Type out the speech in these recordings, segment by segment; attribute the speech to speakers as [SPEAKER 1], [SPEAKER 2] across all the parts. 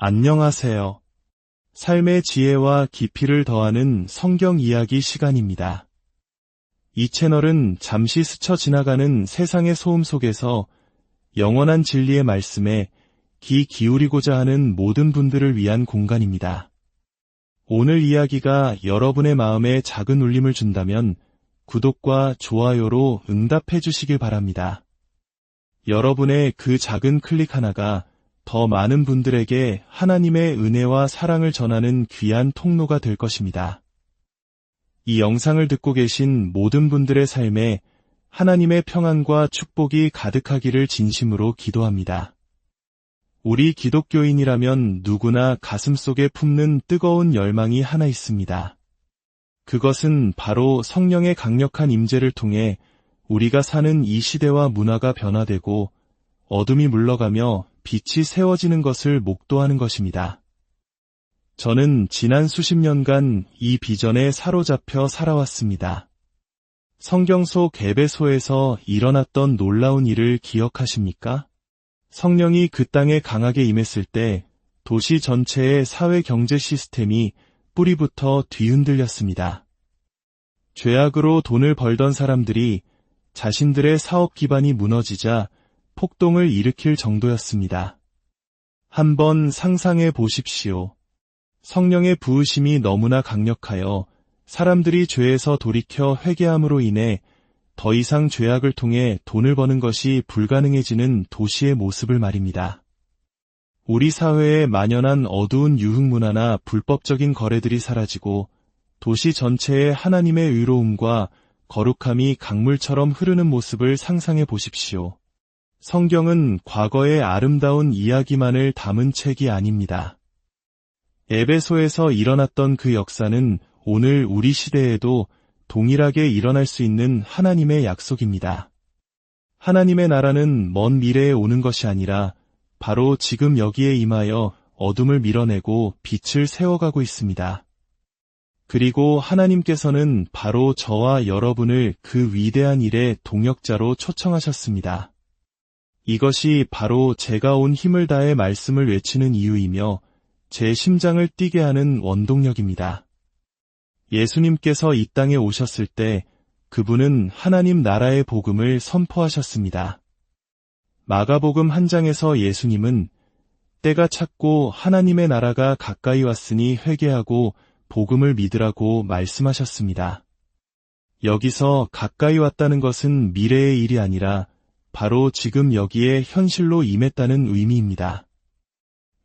[SPEAKER 1] 안녕하세요. 삶의 지혜와 깊이를 더하는 성경 이야기 시간입니다. 이 채널은 잠시 스쳐 지나가는 세상의 소음 속에서 영원한 진리의 말씀에 귀 기울이고자 하는 모든 분들을 위한 공간입니다. 오늘 이야기가 여러분의 마음에 작은 울림을 준다면 구독과 좋아요로 응답해 주시길 바랍니다. 여러분의 그 작은 클릭 하나가 더 많은 분들에게 하나님의 은혜와 사랑을 전하는 귀한 통로가 될 것입니다. 이 영상을 듣고 계신 모든 분들의 삶에 하나님의 평안과 축복이 가득하기를 진심으로 기도합니다. 우리 기독교인이라면 누구나 가슴속에 품는 뜨거운 열망이 하나 있습니다. 그것은 바로 성령의 강력한 임재를 통해 우리가 사는 이 시대와 문화가 변화되고 어둠이 물러가며 빛이 세워지는 것을 목도하는 것입니다. 저는 지난 수십 년간 이 비전에 사로잡혀 살아왔습니다. 성경 속 에베소에서 일어났던 놀라운 일을 기억하십니까? 성령이 그 땅에 강하게 임했을 때 도시 전체의 사회 경제 시스템이 뿌리부터 뒤흔들렸습니다. 죄악으로 돈을 벌던 사람들이 자신들의 사업 기반이 무너지자 폭동을 일으킬 정도였습니다. 한번 상상해 보십시오. 성령의 부으심이 너무나 강력하여 사람들이 죄에서 돌이켜 회개함으로 인해 더 이상 죄악을 통해 돈을 버는 것이 불가능해지는 도시의 모습을 말입니다. 우리 사회에 만연한 어두운 유흥문화나 불법적인 거래들이 사라지고 도시 전체에 하나님의 의로움과 거룩함이 강물처럼 흐르는 모습을 상상해 보십시오. 성경은 과거의 아름다운 이야기만을 담은 책이 아닙니다. 에베소에서 일어났던 그 역사는 오늘 우리 시대에도 동일하게 일어날 수 있는 하나님의 약속입니다. 하나님의 나라는 먼 미래에 오는 것이 아니라 바로 지금 여기에 임하여 어둠을 밀어내고 빛을 세워가고 있습니다. 그리고 하나님께서는 바로 저와 여러분을 그 위대한 일의 동역자로 초청하셨습니다. 이것이 바로 제가 온 힘을 다해 말씀을 외치는 이유이며 제 심장을 뛰게 하는 원동력입니다. 예수님께서 이 땅에 오셨을 때 그분은 하나님 나라의 복음을 선포하셨습니다. 마가복음 1장에서 예수님은 때가 찼고 하나님의 나라가 가까이 왔으니 회개하고 복음을 믿으라고 말씀하셨습니다. 여기서 가까이 왔다는 것은 미래의 일이 아니라 바로 지금 여기에 현실로 임했다는 의미입니다.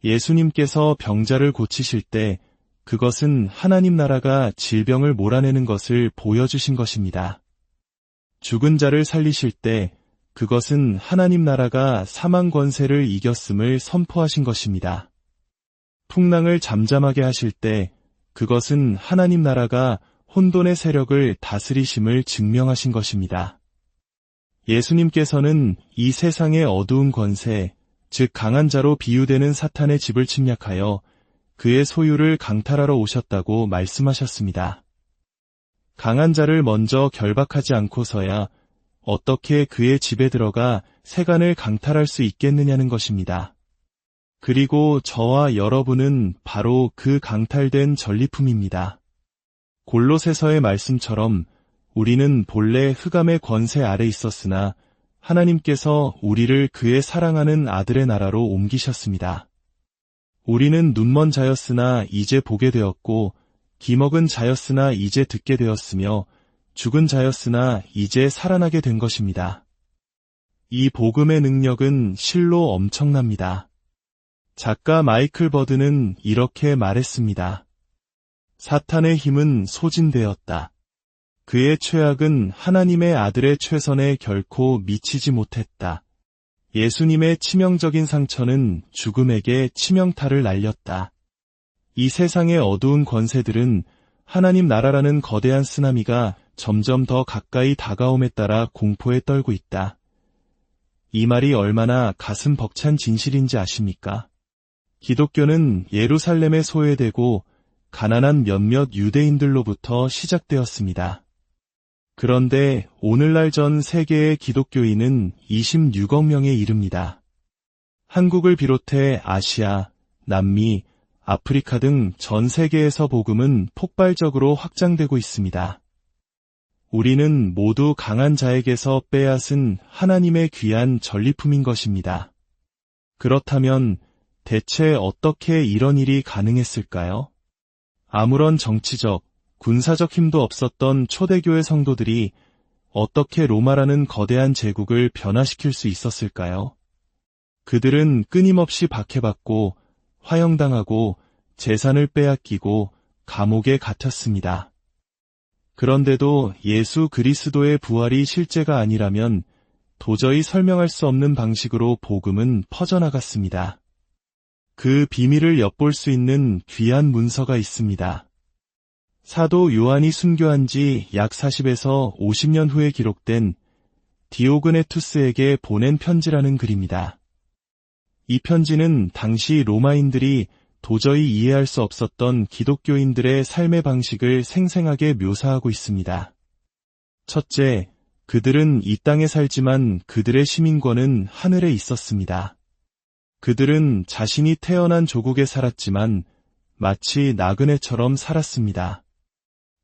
[SPEAKER 1] 예수님께서 병자를 고치실 때 그것은 하나님 나라가 질병을 몰아내는 것을 보여주신 것입니다. 죽은 자를 살리실 때 그것은 하나님 나라가 사망 권세를 이겼음을 선포하신 것입니다. 풍랑을 잠잠하게 하실 때 그것은 하나님 나라가 혼돈의 세력을 다스리심을 증명하신 것입니다. 예수님께서는 이 세상의 어두운 권세, 즉 강한 자로 비유되는 사탄의 집을 침략하여 그의 소유를 강탈하러 오셨다고 말씀하셨습니다. 강한 자를 먼저 결박하지 않고서야 어떻게 그의 집에 들어가 세간을 강탈할 수 있겠느냐는 것입니다. 그리고 저와 여러분은 바로 그 강탈된 전리품입니다. 골로새서의 말씀처럼 우리는 본래 흑암의 권세 아래 있었으나 하나님께서 우리를 그의 사랑하는 아들의 나라로 옮기셨습니다. 우리는 눈먼 자였으나 이제 보게 되었고 기먹은 자였으나 이제 듣게 되었으며 죽은 자였으나 이제 살아나게 된 것입니다. 이 복음의 능력은 실로 엄청납니다. 작가 마이클 버드는 이렇게 말했습니다. 사탄의 힘은 소진되었다. 그의 죄악은 하나님의 아들의 최선에 결코 미치지 못했다. 예수님의 치명적인 상처는 죽음에게 치명타를 날렸다. 이 세상의 어두운 권세들은 하나님 나라라는 거대한 쓰나미가 점점 더 가까이 다가옴에 따라 공포에 떨고 있다. 이 말이 얼마나 가슴 벅찬 진실인지 아십니까? 기독교는 예루살렘에 소외되고 가난한 몇몇 유대인들로부터 시작되었습니다. 그런데 오늘날 전 세계의 기독교인은 26억 명에 이릅니다. 한국을 비롯해 아시아, 남미, 아프리카 등 전 세계에서 복음은 폭발적으로 확장되고 있습니다. 우리는 모두 강한 자에게서 빼앗은 하나님의 귀한 전리품인 것입니다. 그렇다면 대체 어떻게 이런 일이 가능했을까요? 아무런 정치적, 군사적 힘도 없었던 초대교회 성도들이 어떻게 로마라는 거대한 제국을 변화시킬 수 있었을까요? 그들은 끊임없이 박해받고 화형당하고 재산을 빼앗기고 감옥에 갇혔습니다. 그런데도 예수 그리스도의 부활이 실제가 아니라면 도저히 설명할 수 없는 방식으로 복음은 퍼져나갔습니다. 그 비밀을 엿볼 수 있는 귀한 문서가 있습니다. 사도 요한이 순교한 지 약 40에서 50년 후에 기록된 디오그네투스에게 보낸 편지라는 글입니다. 이 편지는 당시 로마인들이 도저히 이해할 수 없었던 기독교인들의 삶의 방식을 생생하게 묘사하고 있습니다. 첫째, 그들은 이 땅에 살지만 그들의 시민권은 하늘에 있었습니다. 그들은 자신이 태어난 조국에 살았지만 마치 나그네처럼 살았습니다.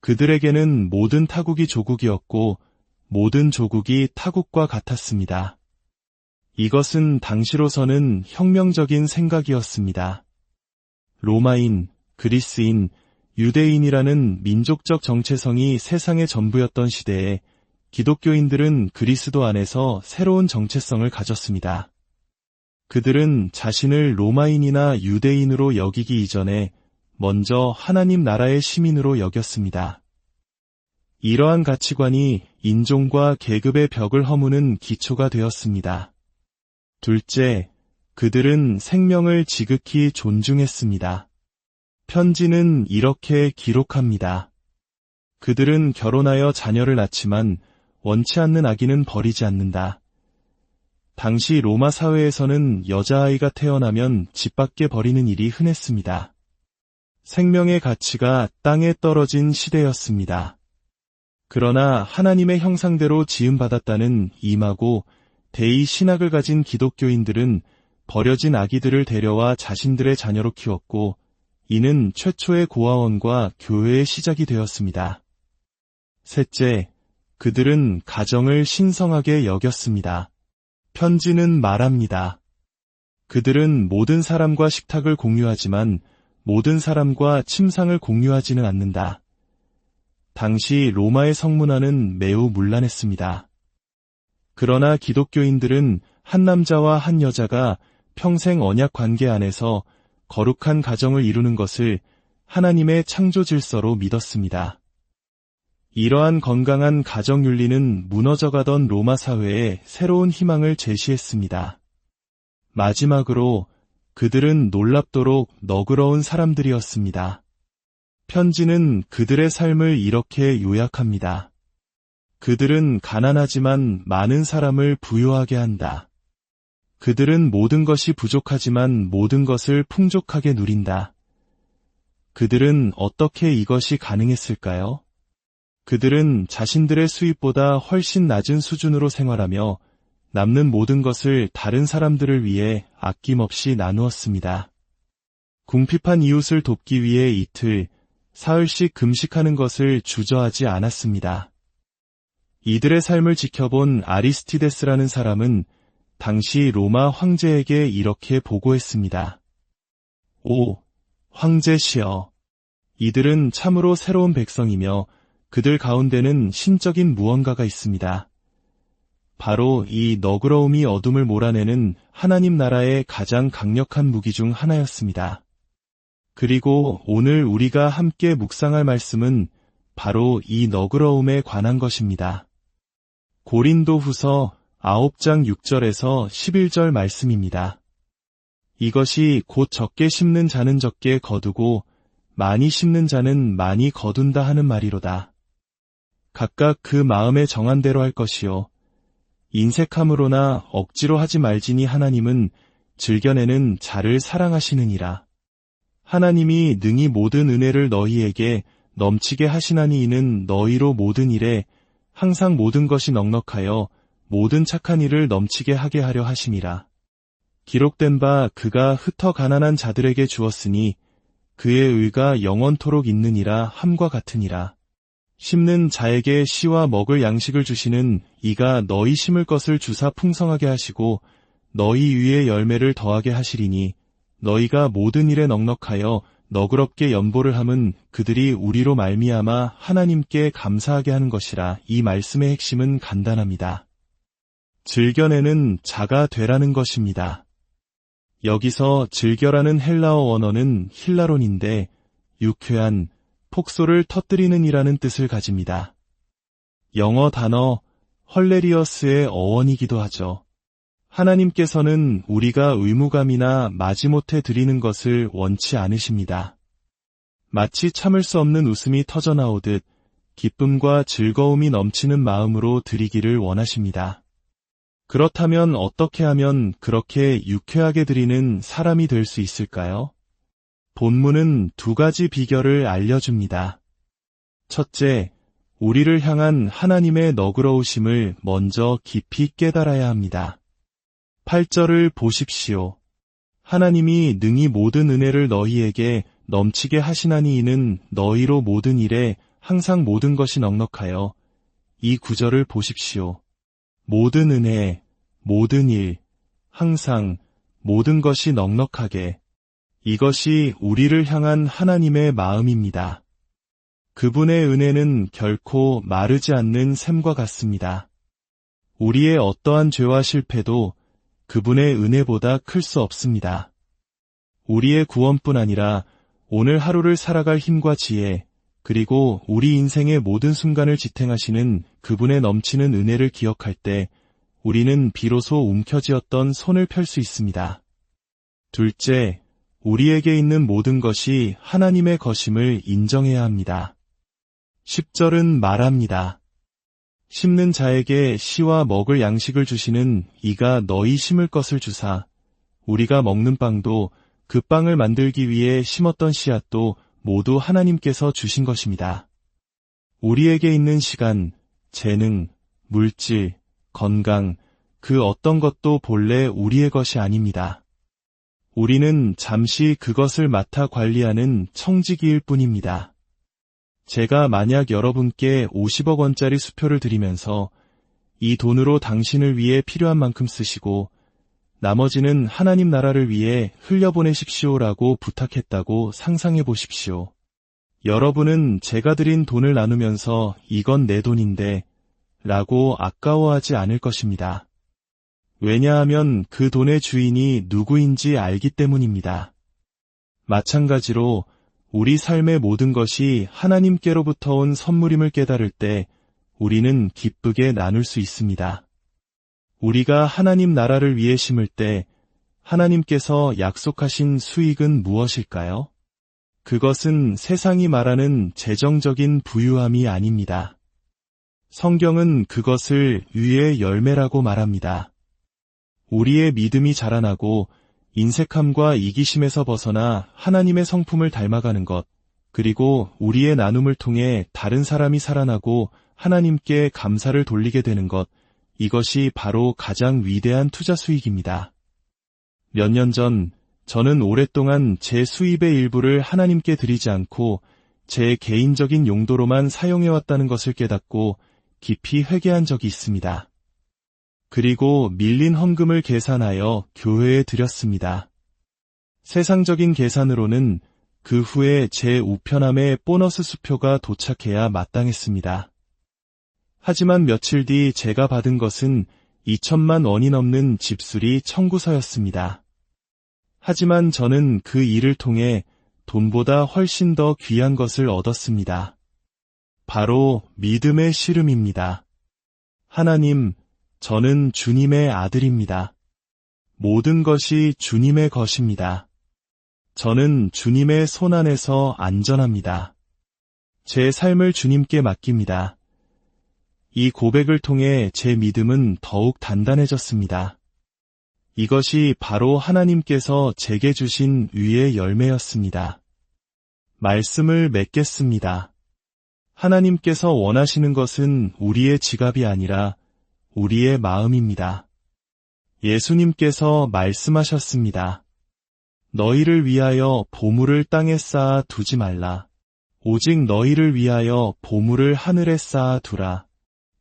[SPEAKER 1] 그들에게는 모든 타국이 조국이었고 모든 조국이 타국과 같았습니다. 이것은 당시로서는 혁명적인 생각이었습니다. 로마인, 그리스인, 유대인이라는 민족적 정체성이 세상의 전부였던 시대에 기독교인들은 그리스도 안에서 새로운 정체성을 가졌습니다. 그들은 자신을 로마인이나 유대인으로 여기기 이전에 먼저 하나님 나라의 시민으로 여겼습니다. 이러한 가치관이 인종과 계급의 벽을 허무는 기초가 되었습니다. 둘째, 그들은 생명을 지극히 존중했습니다. 편지는 이렇게 기록합니다. 그들은 결혼하여 자녀를 낳지만 원치 않는 아기는 버리지 않는다. 당시 로마 사회에서는 여자아이가 태어나면 집 밖에 버리는 일이 흔했습니다. 생명의 가치가 땅에 떨어진 시대였습니다. 그러나 하나님의 형상대로 지음받았다는 임하고 대의 신학을 가진 기독교인들은 버려진 아기들을 데려와 자신들의 자녀로 키웠고 이는 최초의 고아원과 교회의 시작이 되었습니다. 셋째, 그들은 가정을 신성하게 여겼습니다. 편지는 말합니다. 그들은 모든 사람과 식탁을 공유하지만 모든 사람과 침상을 공유하지는 않는다. 당시 로마의 성문화는 매우 문란했습니다. 그러나 기독교인들은 한 남자와 한 여자가 평생 언약 관계 안에서 거룩한 가정을 이루는 것을 하나님의 창조 질서로 믿었습니다. 이러한 건강한 가정 윤리는 무너져가던 로마 사회에 새로운 희망을 제시했습니다. 마지막으로 그들은 놀랍도록 너그러운 사람들이었습니다. 편지는 그들의 삶을 이렇게 요약합니다. 그들은 가난하지만 많은 사람을 부유하게 한다. 그들은 모든 것이 부족하지만 모든 것을 풍족하게 누린다. 그들은 어떻게 이것이 가능했을까요? 그들은 자신들의 수입보다 훨씬 낮은 수준으로 생활하며 남는 모든 것을 다른 사람들을 위해 아낌없이 나누었습니다. 궁핍한 이웃을 돕기 위해 이틀, 사흘씩 금식하는 것을 주저하지 않았습니다. 이들의 삶을 지켜본 아리스티데스라는 사람은 당시 로마 황제에게 이렇게 보고했습니다. 오, 황제시여! 이들은 참으로 새로운 백성이며 그들 가운데는 신적인 무언가가 있습니다. 바로 이 너그러움이 어둠을 몰아내는 하나님 나라의 가장 강력한 무기 중 하나였습니다. 그리고 오늘 우리가 함께 묵상할 말씀은 바로 이 너그러움에 관한 것입니다. 고린도후서 9장 6절에서 11절 말씀입니다. 이것이 곧 적게 심는 자는 적게 거두고 많이 심는 자는 많이 거둔다 하는 말이로다. 각각 그 마음에 정한 대로 할 것이요. 인색함으로나 억지로 하지 말지니 하나님은 즐겨내는 자를 사랑하시느니라. 하나님이 능히 모든 은혜를 너희에게 넘치게 하시나니 이는 너희로 모든 일에 항상 모든 것이 넉넉하여 모든 착한 일을 넘치게 하게 하려 하심이라. 기록된 바 그가 흩어 가난한 자들에게 주었으니 그의 의가 영원토록 있느니라 함과 같으니라. 심는 자에게 씨와 먹을 양식을 주시는 이가 너희 심을 것을 주사 풍성하게 하시고 너희 위에 열매를 더하게 하시리니 너희가 모든 일에 넉넉하여 너그럽게 연보를 함은 그들이 우리로 말미암아 하나님께 감사하게 하는 것이라. 이 말씀의 핵심은 간단합니다. 즐겨내는 자가 되라는 것입니다. 여기서 즐겨라는 헬라어 원어는 힐라론인데 유쾌한, 폭소를 터뜨리는 이라는 뜻을 가집니다. 영어 단어 헐레리어스의 어원이기도 하죠. 하나님께서는 우리가 의무감이나 마지못해 드리는 것을 원치 않으십니다. 마치 참을 수 없는 웃음이 터져나오듯 기쁨과 즐거움이 넘치는 마음으로 드리기를 원하십니다. 그렇다면 어떻게 하면 그렇게 유쾌하게 드리는 사람이 될 수 있을까요? 본문은 두 가지 비결을 알려줍니다. 첫째, 우리를 향한 하나님의 너그러우심을 먼저 깊이 깨달아야 합니다. 8절을 보십시오. 하나님이 능히 모든 은혜를 너희에게 넘치게 하시나니 이는 너희로 모든 일에 항상 모든 것이 넉넉하여. 이 구절을 보십시오. 모든 은혜, 모든 일, 항상 모든 것이 넉넉하게. 이것이 우리를 향한 하나님의 마음입니다. 그분의 은혜는 결코 마르지 않는 샘과 같습니다. 우리의 어떠한 죄와 실패도 그분의 은혜보다 클 수 없습니다. 우리의 구원뿐 아니라 오늘 하루를 살아갈 힘과 지혜, 그리고 우리 인생의 모든 순간을 지탱하시는 그분의 넘치는 은혜를 기억할 때 우리는 비로소 움켜쥐었던 손을 펼 수 있습니다. 둘째, 우리에게 있는 모든 것이 하나님의 것임을 인정해야 합니다. 10절은 말합니다. 심는 자에게 씨와 먹을 양식을 주시는 이가 너희 심을 것을 주사 우리가 먹는 빵도 그 빵을 만들기 위해 심었던 씨앗도 모두 하나님께서 주신 것입니다. 우리에게 있는 시간, 재능, 물질, 건강, 그 어떤 것도 본래 우리의 것이 아닙니다. 우리는 잠시 그것을 맡아 관리하는 청지기일 뿐입니다. 제가 만약 여러분께 50억 원짜리 수표를 드리면서 이 돈으로 당신을 위해 필요한 만큼 쓰시고 나머지는 하나님 나라를 위해 흘려보내십시오라고 부탁했다고 상상해 보십시오. 여러분은 제가 드린 돈을 나누면서 이건 내 돈인데 라고 아까워하지 않을 것입니다. 왜냐하면 그 돈의 주인이 누구인지 알기 때문입니다. 마찬가지로 우리 삶의 모든 것이 하나님께로부터 온 선물임을 깨달을 때 우리는 기쁘게 나눌 수 있습니다. 우리가 하나님 나라를 위해 심을 때 하나님께서 약속하신 수익은 무엇일까요? 그것은 세상이 말하는 재정적인 부유함이 아닙니다. 성경은 그것을 의의 열매라고 말합니다. 우리의 믿음이 자라나고 인색함과 이기심에서 벗어나 하나님의 성품을 닮아가는 것, 그리고 우리의 나눔을 통해 다른 사람이 살아나고 하나님께 감사를 돌리게 되는 것, 이것이 바로 가장 위대한 투자 수익입니다. 몇 년 전 저는 오랫동안 제 수입의 일부를 하나님께 드리지 않고 제 개인적인 용도로만 사용해왔다는 것을 깨닫고 깊이 회개한 적이 있습니다. 그리고 밀린 헌금을 계산하여 교회에 드렸습니다. 세상적인 계산으로는 그 후에 제 우편함에 보너스 수표가 도착해야 마땅했습니다. 하지만 며칠 뒤 제가 받은 것은 2천만 원이 넘는 집수리 청구서였습니다. 하지만 저는 그 일을 통해 돈보다 훨씬 더 귀한 것을 얻었습니다. 바로 믿음의 씨름입니다. 하나님, 저는 주님의 아들입니다. 모든 것이 주님의 것입니다. 저는 주님의 손 안에서 안전합니다. 제 삶을 주님께 맡깁니다. 이 고백을 통해 제 믿음은 더욱 단단해졌습니다. 이것이 바로 하나님께서 제게 주신 위의 열매였습니다. 말씀을 맺겠습니다. 하나님께서 원하시는 것은 우리의 지갑이 아니라 우리의 마음입니다. 예수님께서 말씀하셨습니다. 너희를 위하여 보물을 땅에 쌓아 두지 말라. 오직 너희를 위하여 보물을 하늘에 쌓아 두라.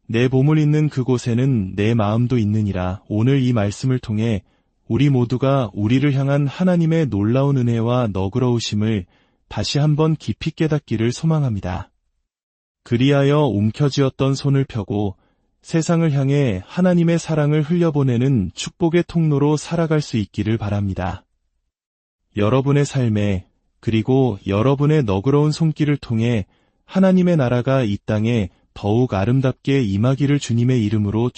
[SPEAKER 1] 내 보물 있는 그곳에는 내 마음도 있느니라. 오늘 이 말씀을 통해 우리 모두가 우리를 향한 하나님의 놀라운 은혜와 너그러우심을 다시 한번 깊이 깨닫기를 소망합니다. 그리하여 움켜쥐었던 손을 펴고 세상을 향해 하나님의 사랑을 흘려보내는 축복의 통로로 살아갈 수 있기를 바랍니다. 여러분의 삶에 그리고 여러분의 너그러운 손길을 통해 하나님의 나라가 이 땅에 더욱 아름답게 임하기를 주님의 이름으로